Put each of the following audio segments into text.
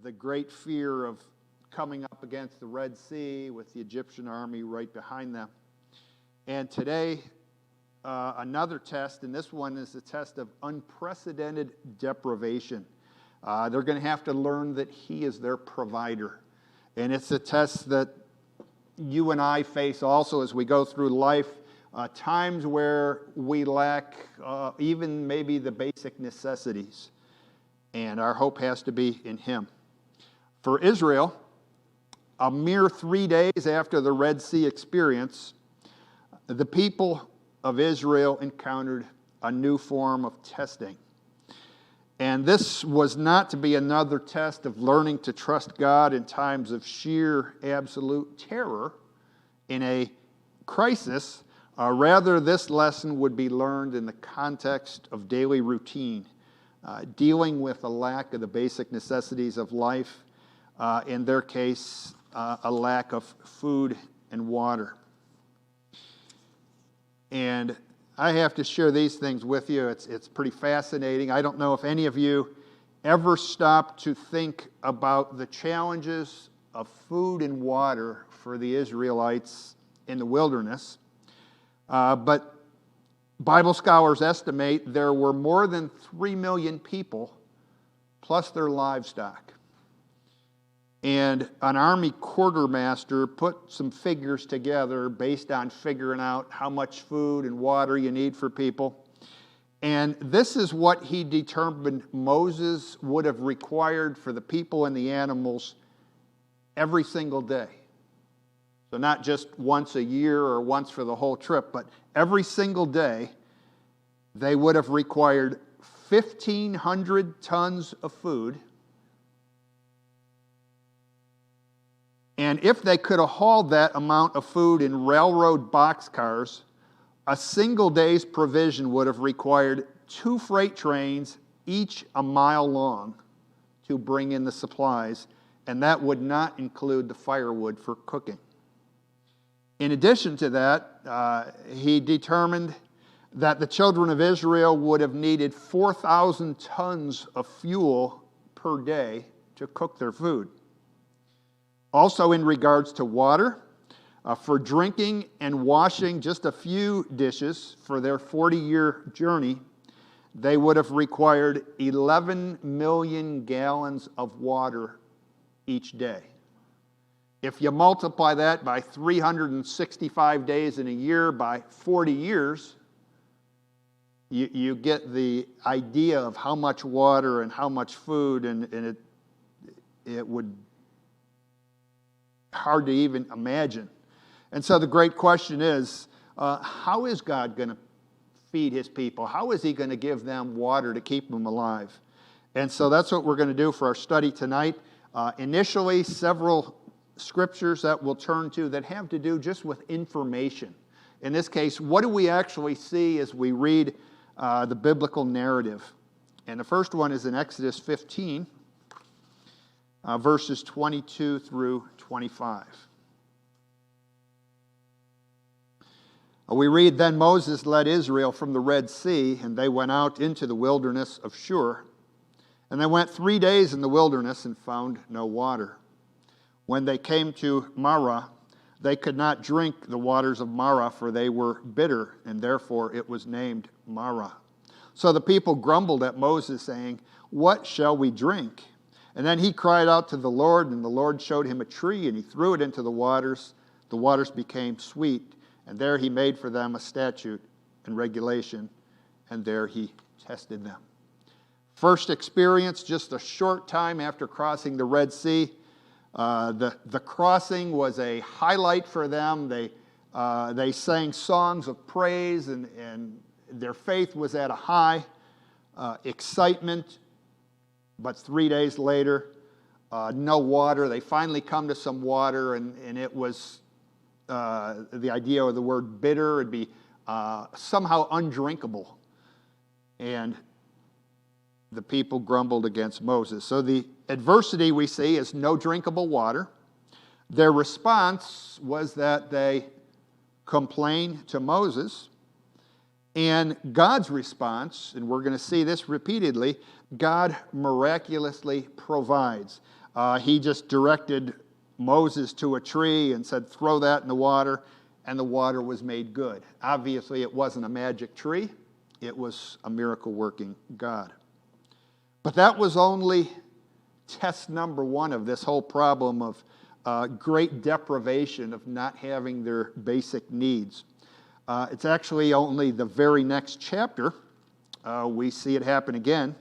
the great fear of coming up against the Red Sea with the Egyptian army right behind them. And today, another test, and this one is a test of unprecedented deprivation. They're going to have to learn that He is their provider. And it's a test that you and I face also as we go through life, times where we lack even maybe the basic necessities. And our hope has to be in Him. For Israel, a mere 3 days after the Red Sea experience, the people of Israel encountered a new form of testing. And this was not to be another test of learning to trust God in times of sheer, absolute terror in a crisis. Rather, this lesson would be learned in the context of daily routine, dealing with a lack of the basic necessities of life, in their case, a lack of food and water. And I have to share these things with you. It's pretty fascinating. I don't know if any of you ever stopped to think about the challenges of food and water for the Israelites in the wilderness. But Bible scholars estimate there were more than 3 million people, plus their livestock. And an army quartermaster put some figures together based on figuring out how much food and water you need for people. And this is what he determined Moses would have required for the people and the animals every single day. So not just once a year or once for the whole trip, but every single day they would have required 1,500 tons of food. And if they could have hauled that amount of food in railroad boxcars, a single day's provision would have required 2 freight trains, each a mile long, to bring in the supplies, and that would not include the firewood for cooking. In addition to that, he determined that the children of Israel would have needed 4,000 tons of fuel per day to cook their food. Also in regards to water, for drinking and washing just a few dishes for their 40-year journey, they would have required 11 million gallons of water each day. If you multiply that by 365 days in a year by 40 years, you get the idea of how much water and how much food, and it would hard to even imagine. And so the great question is, how is God going to feed His people? How is He going to give them water to keep them alive? And so that's what we're going to do for our study tonight. Initially, several scriptures that we'll turn to that have to do just with information. In this case, what do we actually see as we read the biblical narrative? And the first one is in Exodus 15, verses 22 through 25. We read, "Then Moses led Israel from the Red Sea, and they went out into the wilderness of Shur. And they went 3 days in the wilderness and found no water. When they came to Marah, they could not drink the waters of Marah, for they were bitter, and therefore it was named Marah. So the people grumbled at Moses, saying, 'What shall we drink?' And then he cried out to the Lord, and the Lord showed him a tree, and he threw it into the waters. The waters became sweet, and there he made for them a statute and regulation, and there he tested them." First experience, just a short time after crossing the Red Sea. The crossing was a highlight for them. They sang songs of praise, and their faith was at a high. Excitement. But 3 days later, no water. They finally come to some water, and it was the idea of the word bitter. It'd be somehow undrinkable. And the people grumbled against Moses. So the adversity we see is no drinkable water. Their response was that they complained to Moses. And God's response, and we're going to see this repeatedly, God miraculously provides. He just directed Moses to a tree and said, throw that in the water, and the water was made good. Obviously, it wasn't a magic tree. It was a miracle-working God. But that was only test number one of this whole problem of great deprivation, of not having their basic needs. It's actually only the very next chapter. We see it happen again.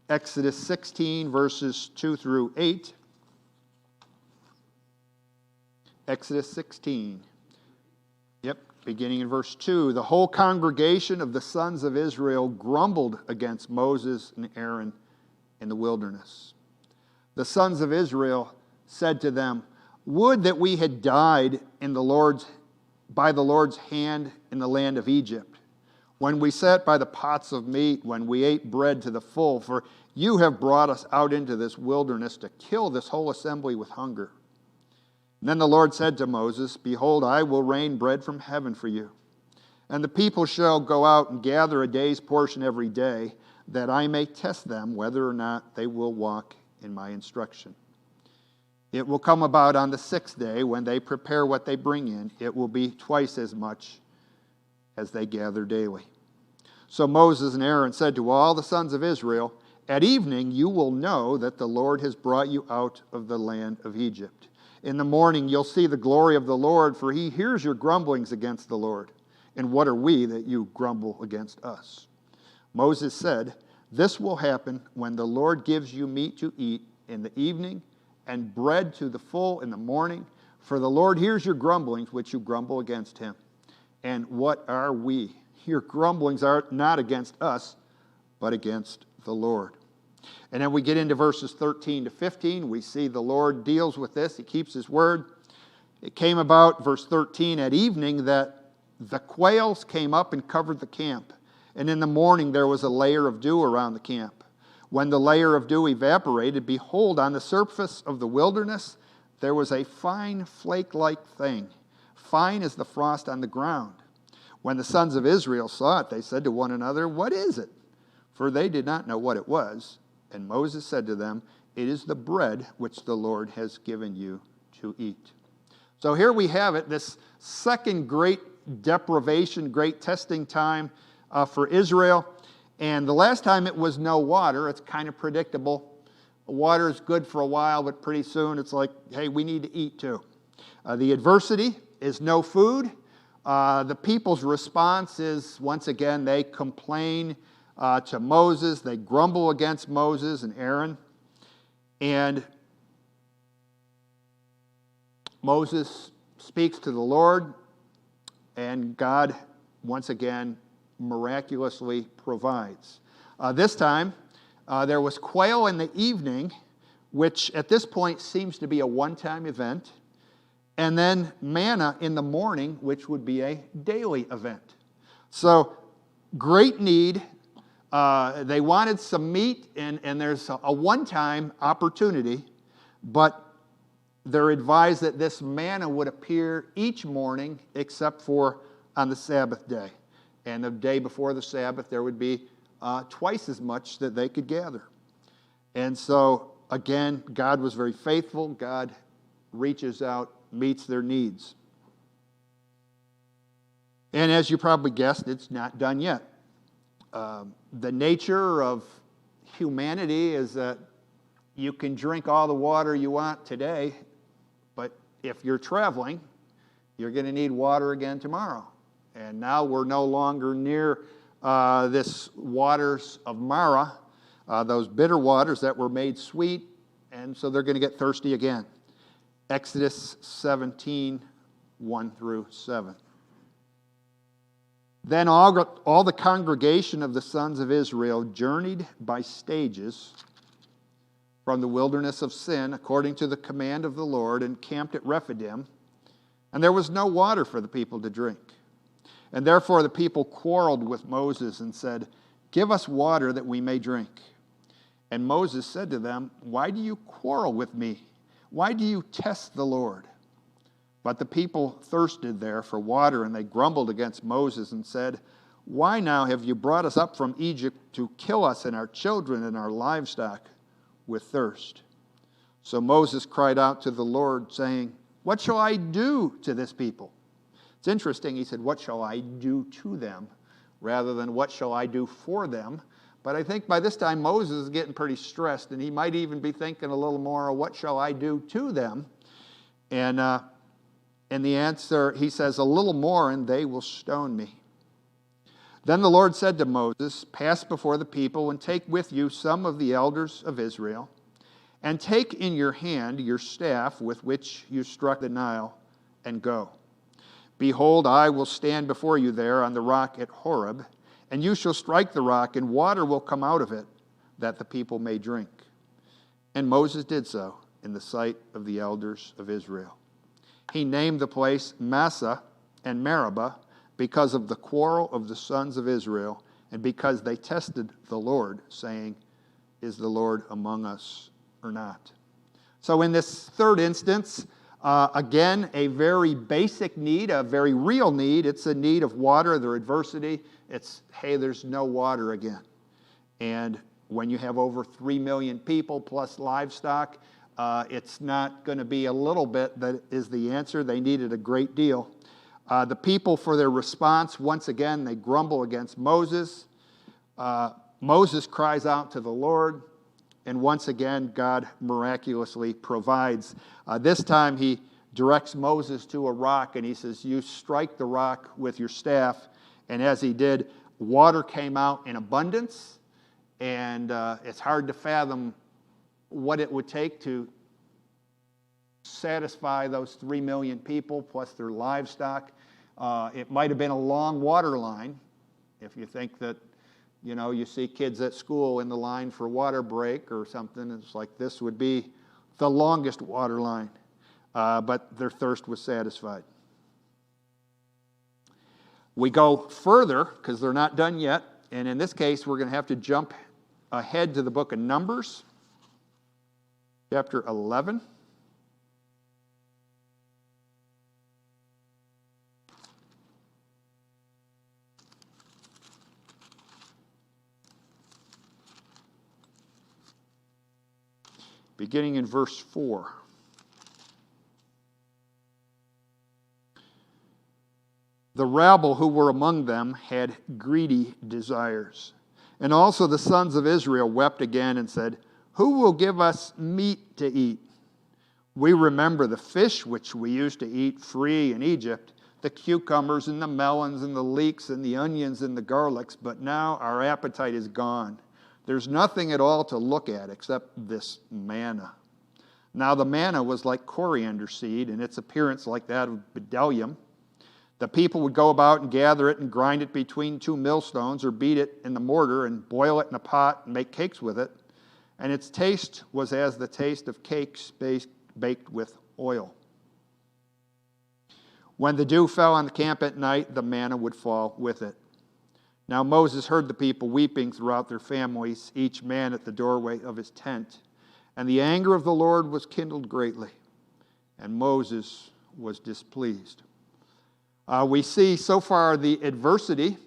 Exodus 16, verses 2 through 8. Exodus 16. Yep, beginning in verse 2. The whole congregation of the sons of Israel grumbled against Moses and Aaron in the wilderness. The sons of Israel said to them, would that we had died by the Lord's hand in the land of Egypt, when we sat by the pots of meat, when we ate bread to the full, for you have brought us out into this wilderness to kill this whole assembly with hunger. And then the Lord said to Moses, behold, I will rain bread from heaven for you, and the people shall go out and gather a day's portion every day, that I may test them whether or not they will walk in my instruction. It will come about on the 6th day, when they prepare what they bring in, it will be twice as much as they gather daily. So Moses and Aaron said to all the sons of Israel, at evening you will know that the Lord has brought you out of the land of Egypt. In the morning you'll see the glory of the Lord, for he hears your grumblings against the Lord. And what are we that you grumble against us? Moses said, this will happen when the Lord gives you meat to eat in the evening, and bread to the full in the morning, for the Lord hears your grumblings, which you grumble against him. And what are we? Your grumblings are not against us, but against the Lord. And then we get into verses 13 to 15. We see the Lord deals with this. He keeps his word. It came about, verse 13, at evening that the quails came up and covered the camp. And in the morning there was a layer of dew around the camp. When the layer of dew evaporated, behold, on the surface of the wilderness there was a fine flake-like thing, fine as the frost on the ground. When the sons of Israel saw it, they said to one another, what is it? For they did not know what it was. And Moses said to them, it is the bread which the Lord has given you to eat. So here we have it, this second great deprivation, great testing time for Israel. And the last time it was no water. It's kind of predictable. Water is good for a while, but pretty soon it's like, hey, we need to eat too. The adversity is no food. The people's response is, once again, they complain to Moses. They grumble against Moses and Aaron. And Moses speaks to the Lord, and God, once again, miraculously provides. This time, there was quail in the evening, which at this point seems to be a one-time event, and then manna in the morning, which would be a daily event. So, great need. They wanted some meat, and there's a one-time opportunity, but they're advised that this manna would appear each morning except for on the Sabbath day. And the day before the Sabbath, there would be twice as much that they could gather. And so, again, God was very faithful. God reaches out, meets their needs. And as you probably guessed, it's not done yet. The nature of humanity is that you can drink all the water you want today, but if you're traveling, you're going to need water again tomorrow. And now we're no longer near this waters of Mara, those bitter waters that were made sweet, and so they're going to get thirsty again. Exodus 17, 1 through 7. Then all the congregation of the sons of Israel journeyed by stages from the wilderness of Sin, according to the command of the Lord, and camped at Rephidim. And there was no water for the people to drink. And therefore the people quarreled with Moses and said, give us water that we may drink. And Moses said to them, why do you quarrel with me? Why do you test the Lord? But the people thirsted there for water, and they grumbled against Moses and said, why now have you brought us up from Egypt to kill us and our children and our livestock with thirst? So Moses cried out to the Lord, saying, "What shall I do to this people?" It's interesting, he said, "What shall I do to them?" rather than "What shall I do for them?" But I think by this time Moses is getting pretty stressed, and he might even be thinking a little more, "What shall I do to them?" And the answer, he says, "A little more, and they will stone me." Then the Lord said to Moses, "Pass before the people, and take with you some of the elders of Israel, and take in your hand your staff with which you struck the Nile, and go. Behold, I will stand before you there on the rock at Horeb, and you shall strike the rock, and water will come out of it, that the people may drink." And Moses did so in the sight of the elders of Israel. He named the place Massah and Meribah because of the quarrel of the sons of Israel, and because they tested the Lord, saying, "Is the Lord among us or not?" So in this third instance, again, a very basic need, a very real need. It's a need of water, their adversity. It's, hey, there's no water again. And when you have over 3 million people plus livestock, it's not going to be a little bit that is the answer. They needed a great deal. The people, for their response, once again, they grumble against Moses. Moses cries out to the Lord, and once again, God miraculously provides. This time, he directs Moses to a rock, and he says, "You strike the rock with your staff." And as he did, water came out in abundance, and it's hard to fathom what it would take to satisfy those 3 million people plus their livestock. It might have been a long water line. If you think that, you see kids at school in the line for water break or something, it's like this would be the longest water line. But their thirst was satisfied. We go further because they're not done yet. And in this case, we're going to have to jump ahead to the book of Numbers, chapter 11. Beginning in verse 4. The rabble who were among them had greedy desires. And also the sons of Israel wept again and said, "Who will give us meat to eat? We remember the fish which we used to eat free in Egypt, the cucumbers and the melons and the leeks and the onions and the garlics, but now our appetite is gone. There's nothing at all to look at except this manna." Now the manna was like coriander seed, and its appearance like that of bdellium. The people would go about and gather it and grind it between 2 millstones, or beat it in the mortar and boil it in a pot and make cakes with it. And its taste was as the taste of cakes baked with oil. When the dew fell on the camp at night, the manna would fall with it. Now Moses heard the people weeping throughout their families, each man at the doorway of his tent. And the anger of the Lord was kindled greatly, and Moses was displeased. We see so far the adversity.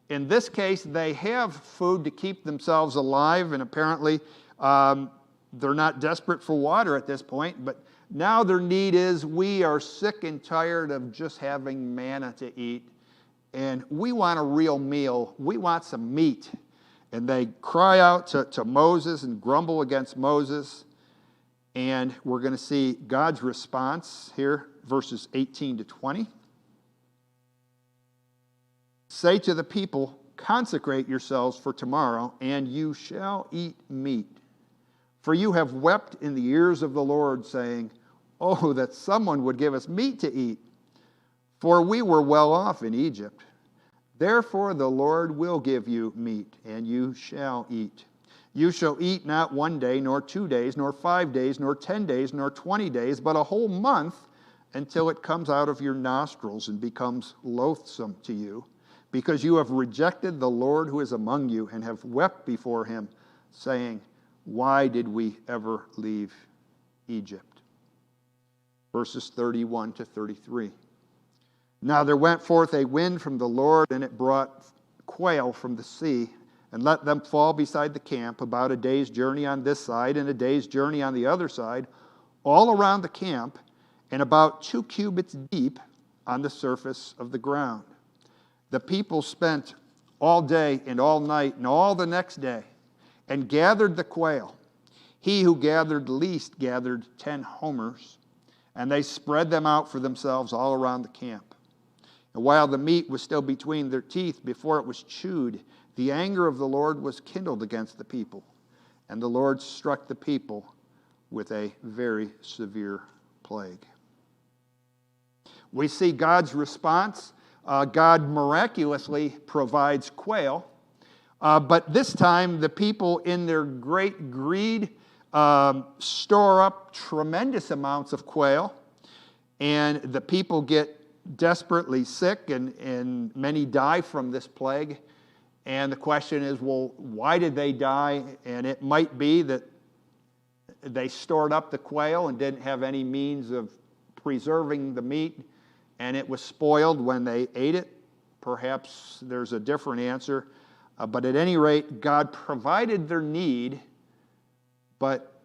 In this case, they have food to keep themselves alive, and apparently they're not desperate for water at this point, but now their need is, we are sick and tired of just having manna to eat, and we want a real meal. We want some meat. And they cry out to Moses and grumble against Moses, and we're going to see God's response here, verses 18 to 20. "Say to the people, consecrate yourselves for tomorrow, and you shall eat meat. For you have wept in the ears of the Lord, saying, oh, that someone would give us meat to eat. For we were well off in Egypt. Therefore the Lord will give you meat, and you shall eat. You shall eat not 1 day, nor 2 days, nor 5 days, nor 10 days, nor 20 days, but a whole month, until it comes out of your nostrils and becomes loathsome to you, because you have rejected the Lord who is among you, and have wept before him, saying, why did we ever leave Egypt?" Verses 31 to 33. "Now there went forth a wind from the Lord, and it brought quail from the sea, and let them fall beside the camp, about a day's journey on this side, and a day's journey on the other side, all around the camp and about 2 cubits deep on the surface of the ground. The people spent all day and all night and all the next day and gathered the quail. He who gathered least gathered 10 homers, and they spread them out for themselves all around the camp. And while the meat was still between their teeth before it was chewed, the anger of the Lord was kindled against the people, and the Lord struck the people with a very severe plague. We see God's response. God miraculously provides quail, but this time the people, in their great greed, store up tremendous amounts of quail, and the people get desperately sick, and many die from this plague. And the question is, well, why did they die? And it might be that they stored up the quail and didn't have any means of preserving the meat, and it was spoiled when they ate it. Perhaps there's a different answer. But at any rate, God provided their need, but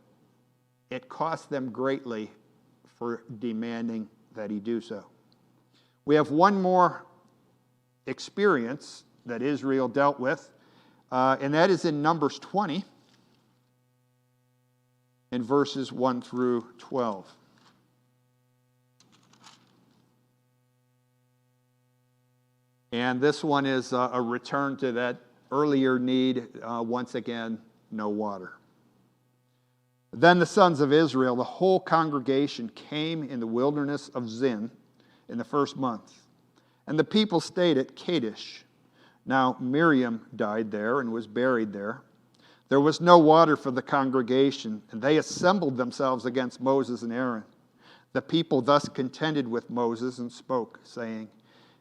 it cost them greatly for demanding that he do so. We have one more experience that Israel dealt with, and that is in Numbers 20, in verses 1 through 12. And this one is a return to that earlier need, once again, no water. Then the sons of Israel, the whole congregation, came in the wilderness of Zin in the first month. And the people stayed at Kadesh. Now Miriam died there and was buried there. There was no water for the congregation, and they assembled themselves against Moses and Aaron. The people thus contended with Moses and spoke, saying,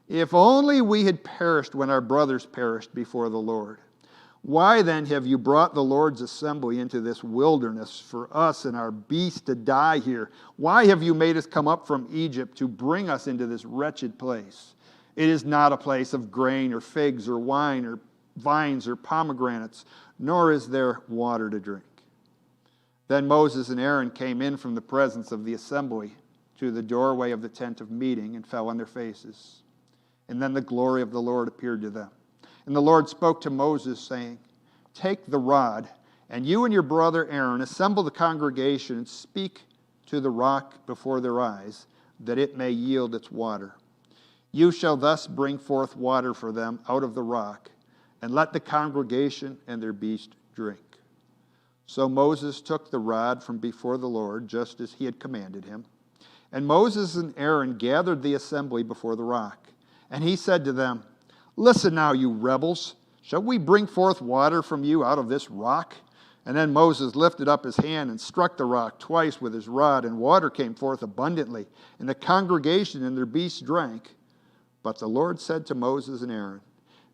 "If only we had perished when our brothers perished before the Lord. Why then have you brought the Lord's assembly into this wilderness for us and our beasts to die here? Why have you made us come up from Egypt to bring us into this wretched place? It is not a place of grain or figs or wine or vines or pomegranates, nor is there water to drink." Then Moses and Aaron came in from the presence of the assembly to the doorway of the tent of meeting and fell on their faces. And then the glory of the Lord appeared to them. And the Lord spoke to Moses, saying, "Take the rod, and you and your brother Aaron assemble the congregation and speak to the rock before their eyes, that it may yield its water. You shall thus bring forth water for them out of the rock, and let the congregation and their beast drink." So Moses took the rod from before the Lord, just as he had commanded him. And Moses and Aaron gathered the assembly before the rock. And he said to them, "Listen now, you rebels. Shall we bring forth water from you out of this rock?" And then Moses lifted up his hand and struck the rock twice with his rod, and water came forth abundantly, and the congregation and their beasts drank. But the Lord said to Moses and Aaron,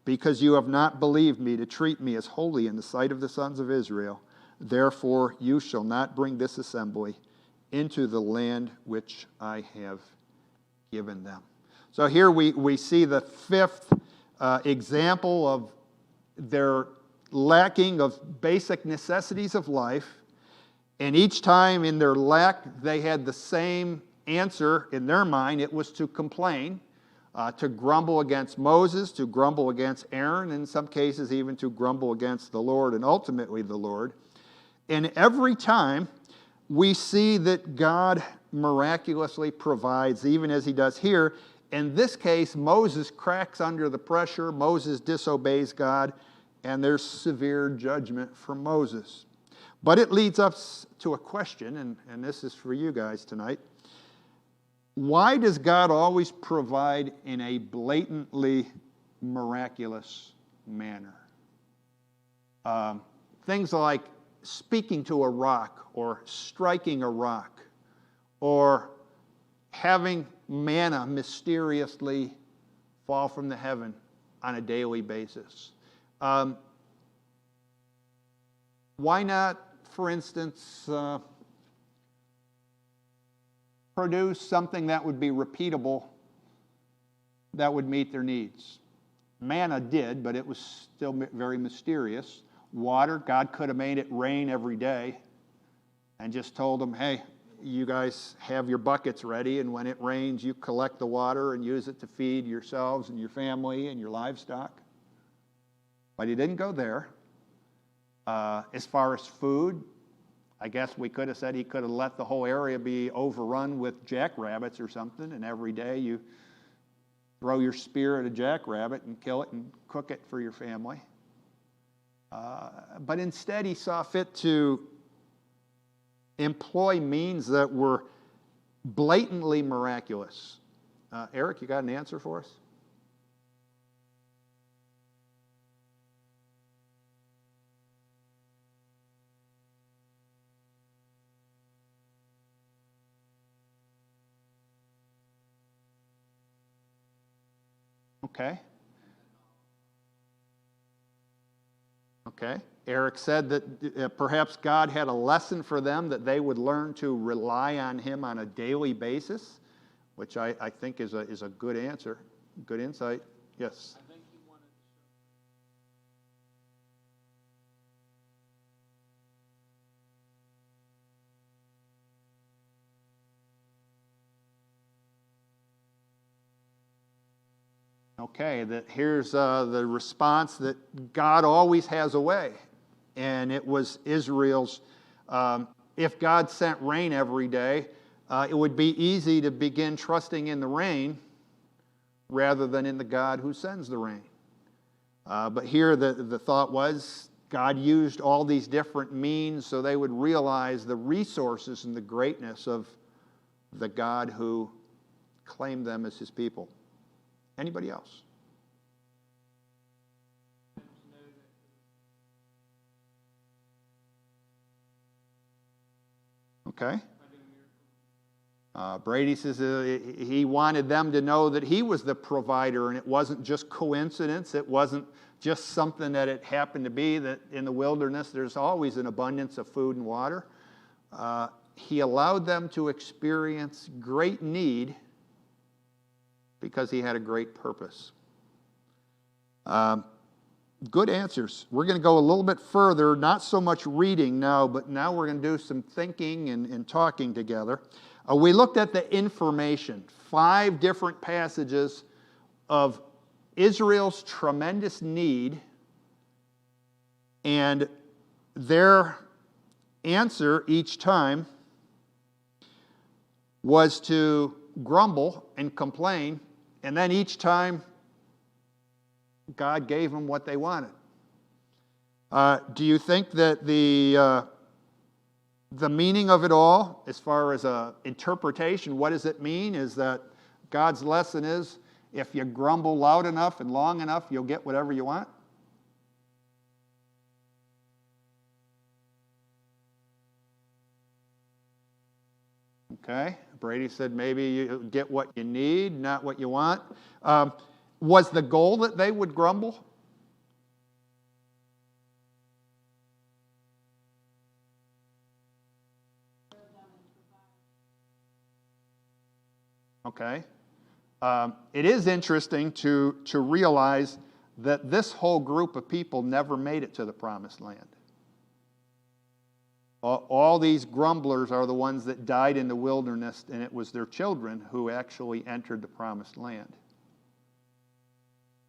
"Because you have not believed me to treat me as holy in the sight of the sons of Israel, therefore you shall not bring this assembly into the land which I have given them." So here we see the fifth example of their lacking of basic necessities of life. And each time in their lack, they had the same answer in their mind. It was to complain, to grumble against Moses, to grumble against Aaron, in some cases even to grumble against the Lord and ultimately the Lord. And every time we see that God miraculously provides, even as he does here. In this case, Moses cracks under the pressure. Moses disobeys God, and there's severe judgment from Moses. But it leads us to a question, and this is for you guys tonight. Why does God always provide in a blatantly miraculous manner? Things like speaking to a rock, or striking a rock, or having manna mysteriously fall from the heaven on a daily basis. Why not, for instance, produce something that would be repeatable, that would meet their needs? Manna did, but it was still very mysterious. Water, God could have made it rain every day and just told them, "Hey, you guys have your buckets ready, and when it rains, you collect the water and use it to feed yourselves and your family and your livestock. But he didn't go there. As far as food, I guess we could have said he could have let the whole area be overrun with jackrabbits or something, and every day you throw your spear at a jackrabbit and kill it and cook it for your family. But instead, he saw fit to employ means that were blatantly miraculous. Eric, you got an answer for us? Okay. Okay. Eric said that perhaps God had a lesson for them that they would learn to rely on him on a daily basis, which I think is a good answer, good insight. Yes. I think he wanted to Okay, that here's the response that God always has a way. And it was Israel's, if God sent rain every day, it would be easy to begin trusting in the rain rather than in the God who sends the rain. But here the thought was God used all these different means so they would realize the resources and the greatness of the God who claimed them as his people. Anybody else? Okay. Brady says he wanted them to know that he was the provider, and it wasn't just coincidence. It wasn't just something that it happened to be that in the wilderness there's always an abundance of food and water. He allowed them to experience great need because he had a great purpose. Good answers. We're going to go a little bit further, not so much reading now, but now we're going to do some thinking and talking together. We looked at the information, 5 different passages of Israel's tremendous need, and their answer each time was to grumble and complain, and then each time God gave them what they wanted. Do you think that the meaning of it all, as far as interpretation, what does it mean, is that God's lesson is if you grumble loud enough and long enough, you'll get whatever you want? Okay. Brady said maybe you get what you need, not what you want. Was the goal that they would grumble? Okay. It is interesting to realize that this whole group of people never made it to the promised land. All these grumblers are the ones that died in the wilderness, and it was their children who actually entered the promised land.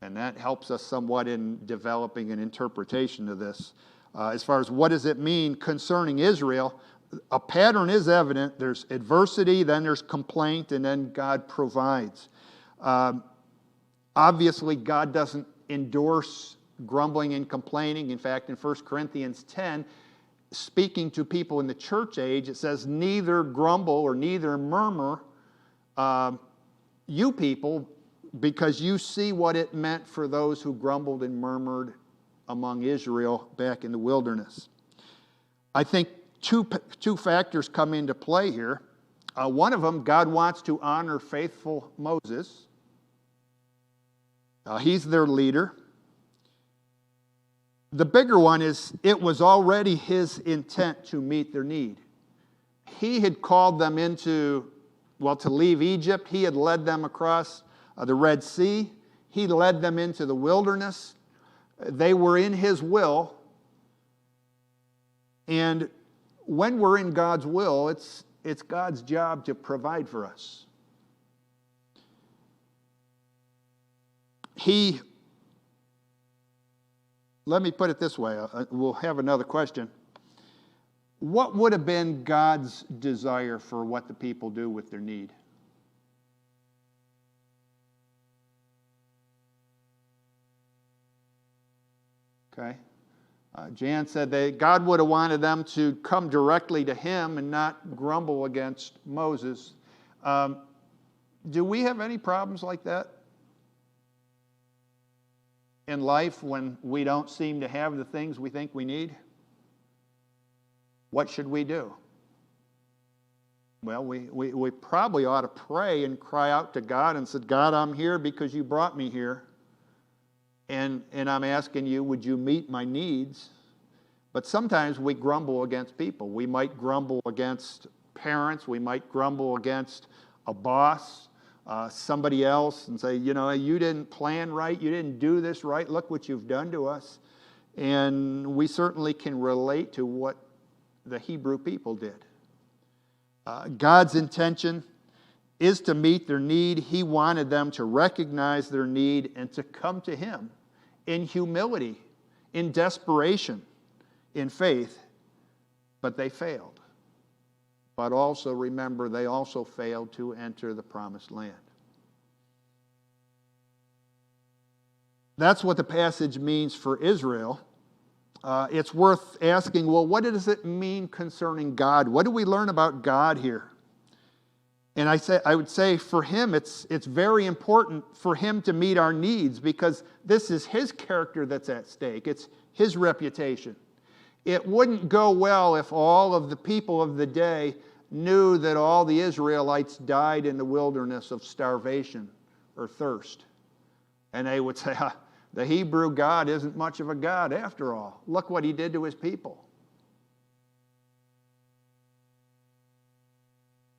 And that helps us somewhat in developing an interpretation of this. As far as what does it mean concerning Israel, a pattern is evident. There's adversity, then there's complaint, and then God provides. Obviously, God doesn't endorse grumbling and complaining. In fact, in 1 Corinthians 10, speaking to people in the church age, it says, neither grumble or neither murmur, you people, because you see what it meant for those who grumbled and murmured among Israel back in the wilderness. I think two factors come into play here. One of them, God wants to honor faithful Moses. He's their leader. The bigger one is it was already his intent to meet their need. He had called them to leave Egypt. He had led them across the Red Sea. He led them into the wilderness. They were in his will. And when we're in God's will, it's God's job to provide for us. Let me put it this way. We'll have another question. What would have been God's desire for what the people do with their need? Okay. Jan said that God would have wanted them to come directly to him and not grumble against Moses. Do we have any problems like that in life when we don't seem to have the things we think we need? What should we do? Well, we probably ought to pray and cry out to God and say, God, I'm here because you brought me here. And I'm asking you, would you meet my needs? But sometimes we grumble against people. We might grumble against parents. We might grumble against a boss, somebody else, and say, you didn't plan right. You didn't do this right. Look what you've done to us. And we certainly can relate to what the Hebrew people did. God's intention is to meet their need. He wanted them to recognize their need and to come to him in humility, in desperation, in faith, but they failed. But also remember, they also failed to enter the promised land. That's what the passage means for Israel. It's worth asking, well, what does it mean concerning God? What do we learn about God here? And I would say for him, it's very important for him to meet our needs because this is his character that's at stake. It's his reputation. It wouldn't go well if all of the people of the day knew that all the Israelites died in the wilderness of starvation or thirst. And they would say, the Hebrew God isn't much of a God after all. Look what he did to his people.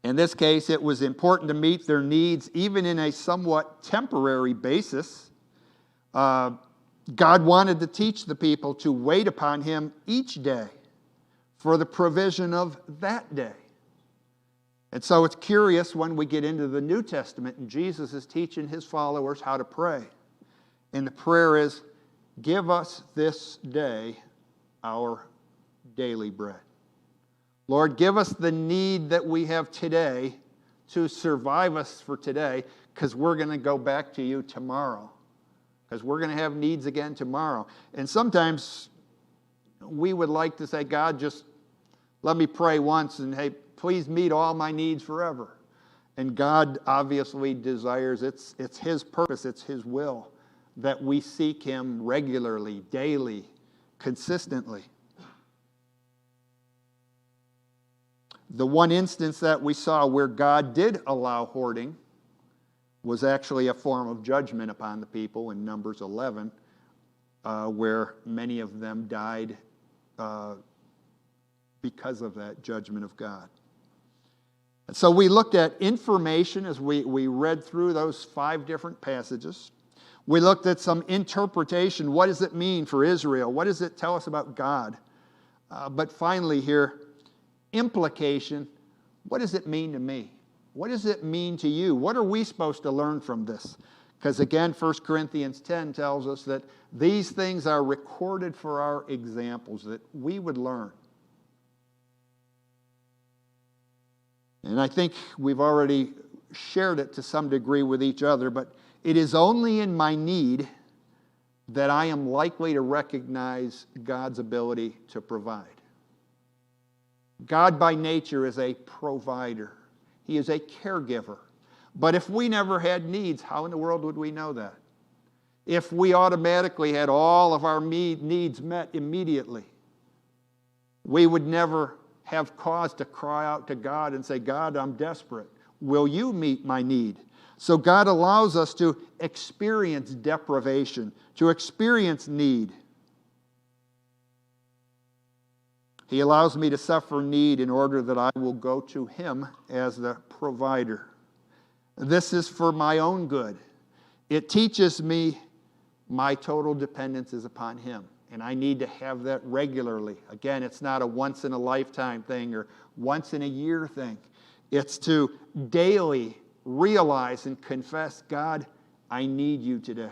In this case, it was important to meet their needs, even in a somewhat temporary basis. God wanted to teach the people to wait upon him each day for the provision of that day. And so it's curious when we get into the New Testament and Jesus is teaching his followers how to pray. And the prayer is, give us this day our daily bread. Lord, give us the need that we have today to survive us for today, because we're going to go back to you tomorrow, because we're going to have needs again tomorrow. And sometimes we would like to say, God, just let me pray once and, hey, please meet all my needs forever. And God obviously desires, it's his purpose, it's his will, that we seek him regularly, daily, consistently. The one instance that we saw where God did allow hoarding was actually a form of judgment upon the people in Numbers 11, where many of them died because of that judgment of God. And so we looked at information as we read through those 5 different passages. We looked at some interpretation. What does it mean for Israel? What does it tell us about God? But finally here, implication. What does it mean to me? What does it mean to you? What are we supposed to learn from this? Because again, 1 Corinthians 10 tells us that these things are recorded for our examples, that we would learn. And I think we've already shared it to some degree with each other, but it is only in my need that I am likely to recognize God's ability to provide. God by nature is a provider. He is a caregiver. But if we never had needs, how in the world would we know that? If we automatically had all of our needs met immediately, we would never have cause to cry out to God and say, God, I'm desperate. Will you meet my need? So God allows us to experience deprivation, to experience need. He allows me to suffer need in order that I will go to him as the provider. This is for my own good. It teaches me my total dependence is upon him. And I need to have that regularly. Again, it's not a once-in-a-lifetime thing or once-in-a-year thing. It's to daily realize and confess, God, I need you today.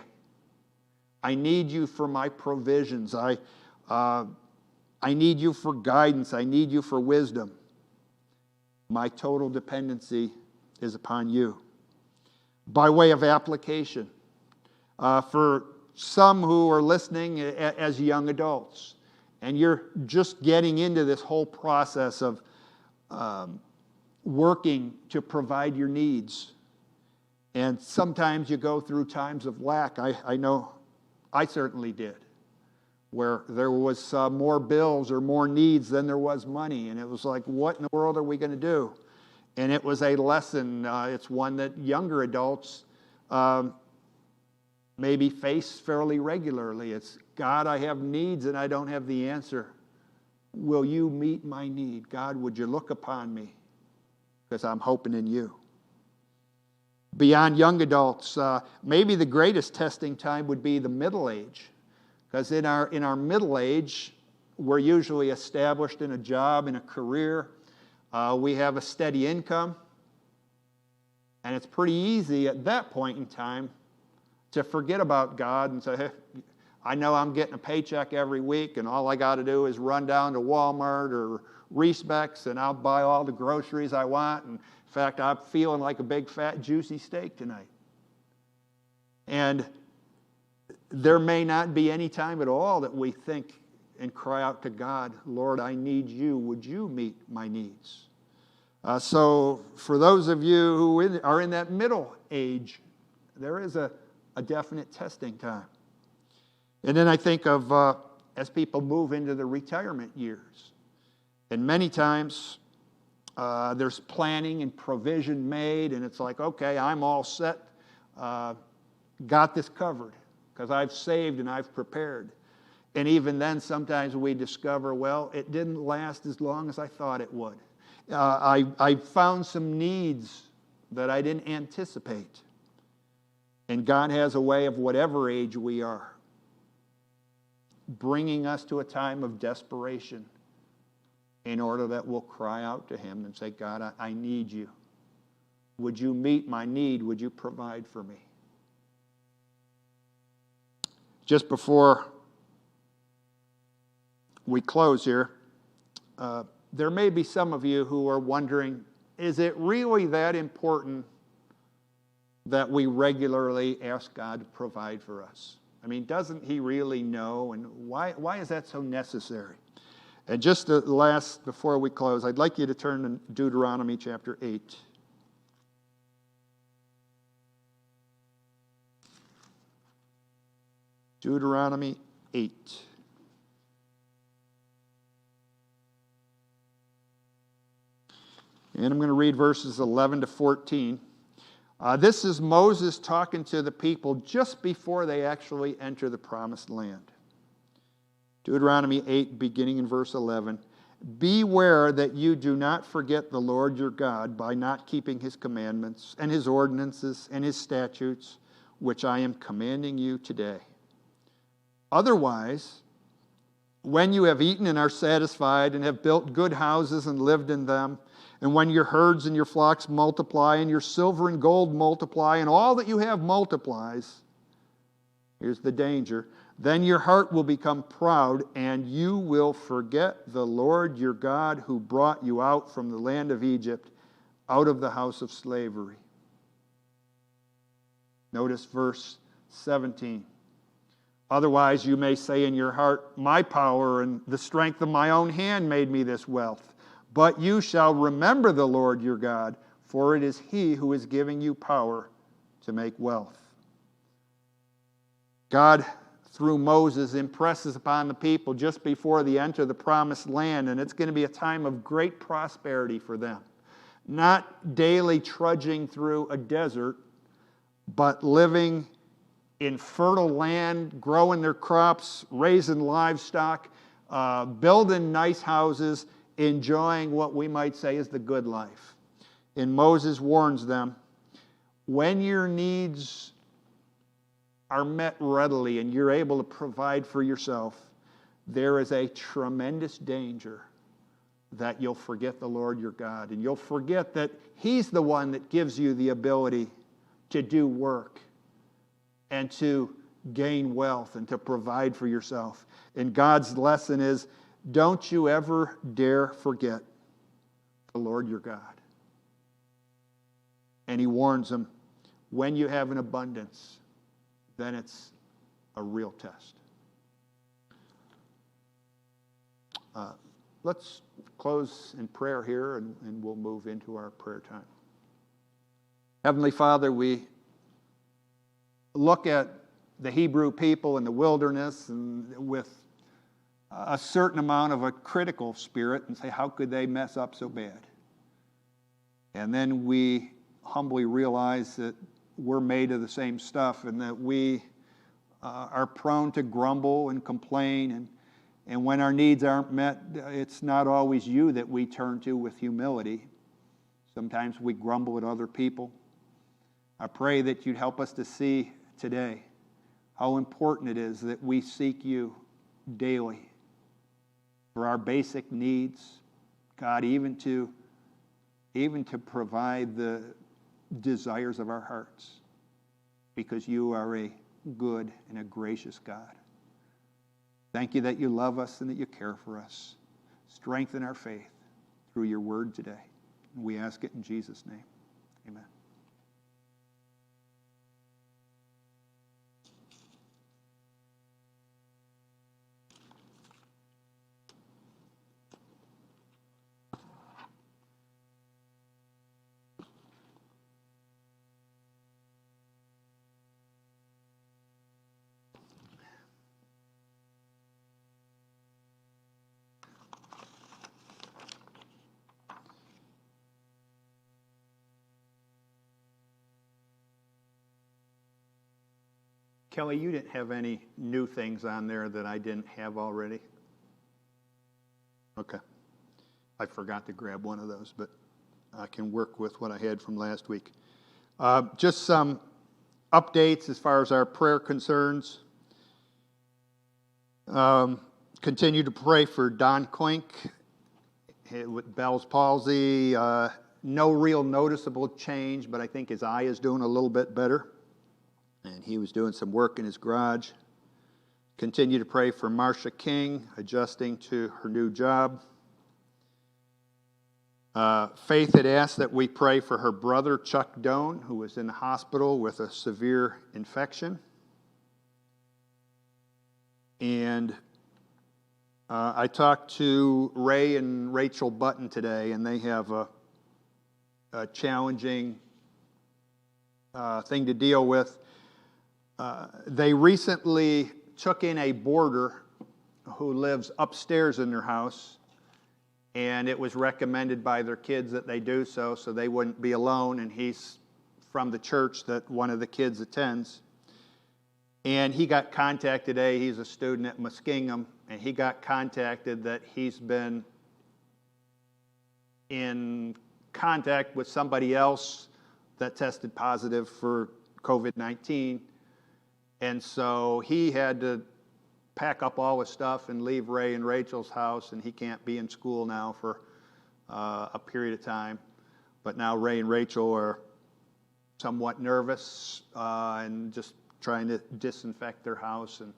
I need you for my provisions. I need you for guidance. I need you for wisdom. My total dependency is upon you. By way of application, for some who are listening as young adults, and you're just getting into this whole process of working to provide your needs. And sometimes you go through times of lack. I know I certainly did, where there was more bills or more needs than there was money. And it was like, what in the world are we going to do? And it was a lesson. It's one that younger adults maybe face fairly regularly. It's, God, I have needs and I don't have the answer. Will you meet my need? God, would you look upon me? Because I'm hoping in you. Beyond young adults, maybe the greatest testing time would be the middle age. Because in our middle age, we're usually established in a job, in a career. We have a steady income. And it's pretty easy at that point in time to forget about God and say, hey, I know I'm getting a paycheck every week, and all I got to do is run down to Walmart or Reesbeck's, and I'll buy all the groceries I want. And in fact, I'm feeling like a big, fat, juicy steak tonight. And there may not be any time at all that we think and cry out to God, Lord, I need you. Would you meet my needs? So for those of you who are in that middle age, there is a definite testing time. And then I think of as people move into the retirement years. And many times there's planning and provision made, and it's like, okay, I'm all set, got this covered, because I've saved and I've prepared. And even then, sometimes we discover, well, it didn't last as long as I thought it would. I found some needs that I didn't anticipate. And God has a way of, whatever age we are, bringing us to a time of desperation in order that we'll cry out to him and say, God, I need you. Would you meet my need? Would you provide for me? Just before we close here, there may be some of you who are wondering, is it really that important that we regularly ask God to provide for us? I mean, doesn't he really know? And why is that so necessary? And just the last, before we close, I'd like you to turn to Deuteronomy chapter 8. Deuteronomy 8. And I'm going to read verses 11 to 14. This is Moses talking to the people just before they actually enter the promised land. Deuteronomy 8, beginning in verse 11. Beware that you do not forget the Lord your God by not keeping his commandments and his ordinances and his statutes, which I am commanding you today. Otherwise, when you have eaten and are satisfied and have built good houses and lived in them, and when your herds and your flocks multiply and your silver and gold multiply and all that you have multiplies, here's the danger, then your heart will become proud and you will forget the Lord your God who brought you out from the land of Egypt, out of the house of slavery. Notice verse 17. Otherwise you may say in your heart, my power and the strength of my own hand made me this wealth. But you shall remember the Lord your God, for it is he who is giving you power to make wealth. God, through Moses, impresses upon the people just before they enter the promised land, and it's going to be a time of great prosperity for them. Not daily trudging through a desert, but living in fertile land, growing their crops, raising livestock, building nice houses, enjoying what we might say is the good life. And Moses warns them, when your needs are met readily and you're able to provide for yourself, there is a tremendous danger that you'll forget the Lord your God, and you'll forget that He's the one that gives you the ability to do work and to gain wealth and to provide for yourself. And God's lesson is, don't you ever dare forget the Lord your God. And He warns them, when you have an abundance, then it's a real test. Let's close in prayer here, and we'll move into our prayer time. Heavenly Father, we look at the Hebrew people in the wilderness and with a certain amount of a critical spirit and say, how could they mess up so bad? And then we humbly realize that we're made of the same stuff and that we are prone to grumble and complain. And when our needs aren't met, it's not always you that we turn to with humility. Sometimes we grumble at other people. I pray that you'd help us to see today how important it is that we seek you daily for our basic needs, God, even to provide the desires of our hearts, because you are a good and a gracious God. Thank you that you love us and that you care for us. Strengthen our faith through your word today. And we ask it in Jesus' name. Amen. Kelly, you didn't have any new things on there that I didn't have already? Okay. I forgot to grab one of those, but I can work with what I had from last week. Just some updates as far as our prayer concerns. Continue to pray for Don Quink with Bell's palsy. No real noticeable change, but I think his eye is doing a little bit better. And he was doing some work in his garage. Continue to pray for Marcia King, adjusting to her new job. Faith had asked that we pray for her brother, Chuck Doan, who was in the hospital with a severe infection. And I talked to Ray and Rachel Button today, and they have a challenging thing to deal with. They recently took in a boarder who lives upstairs in their house, and it was recommended by their kids that they do so they wouldn't be alone, and he's from the church that one of the kids attends. And he got contacted today. He's a student at Muskingum, and he got contacted that he's been in contact with somebody else that tested positive for COVID-19. And so he had to pack up all his stuff and leave Ray and Rachel's house, and he can't be in school now for a period of time. But now Ray and Rachel are somewhat nervous and just trying to disinfect their house. And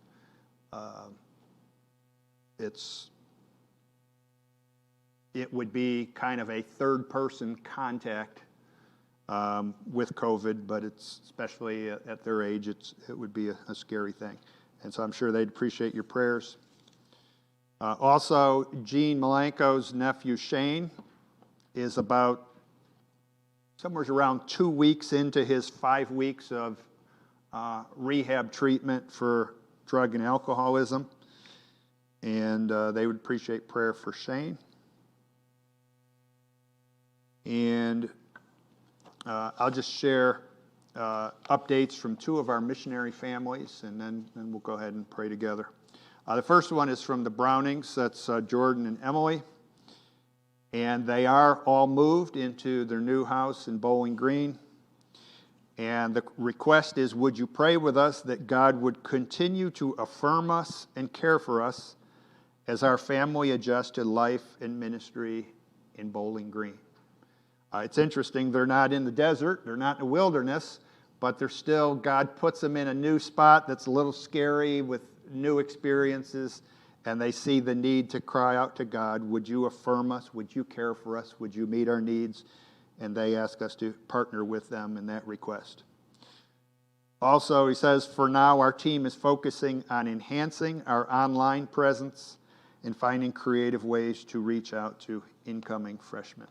it would be kind of a third-person contact with COVID, but it's especially at their age, it would be a scary thing. And so I'm sure they'd appreciate your prayers. Also, Gene Malenko's nephew Shane is about somewhere around 2 weeks into his 5 weeks of rehab treatment for drug and alcoholism. And they would appreciate prayer for Shane. And I'll just share updates from two of our missionary families, and then we'll go ahead and pray together. The first one is from the Brownings. That's Jordan and Emily. And they are all moved into their new house in Bowling Green. And the request is, would you pray with us that God would continue to affirm us and care for us as our family adjusts to life and ministry in Bowling Green. It's interesting, they're not in the desert, they're not in the wilderness, but they're still, God puts them in a new spot that's a little scary with new experiences, and they see the need to cry out to God, would you affirm us? Would you care for us? Would you meet our needs? And they ask us to partner with them in that request. Also, he says, for now, our team is focusing on enhancing our online presence and finding creative ways to reach out to incoming freshmen.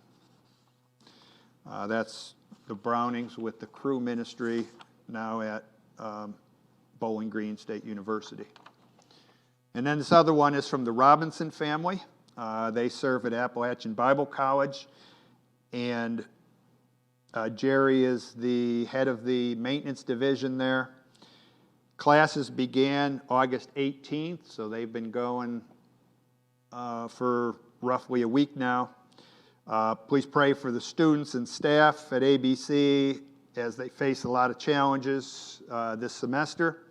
That's the Brownings with the Crew Ministry now at Bowling Green State University. And then this other one is from the Robinson family. They serve at Appalachian Bible College. And Jerry is the head of the maintenance division there. Classes began August 18th, so they've been going for roughly a week now. Please pray for the students and staff at ABC as they face a lot of challenges this semester.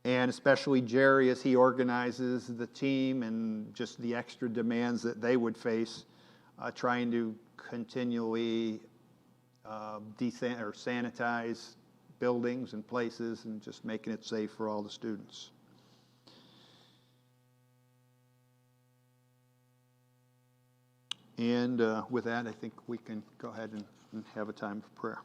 And especially Jerry as he organizes the team and just the extra demands that they would face trying to continually sanitize buildings and places and just making it safe for all the students. And with that, I think we can go ahead and have a time of prayer.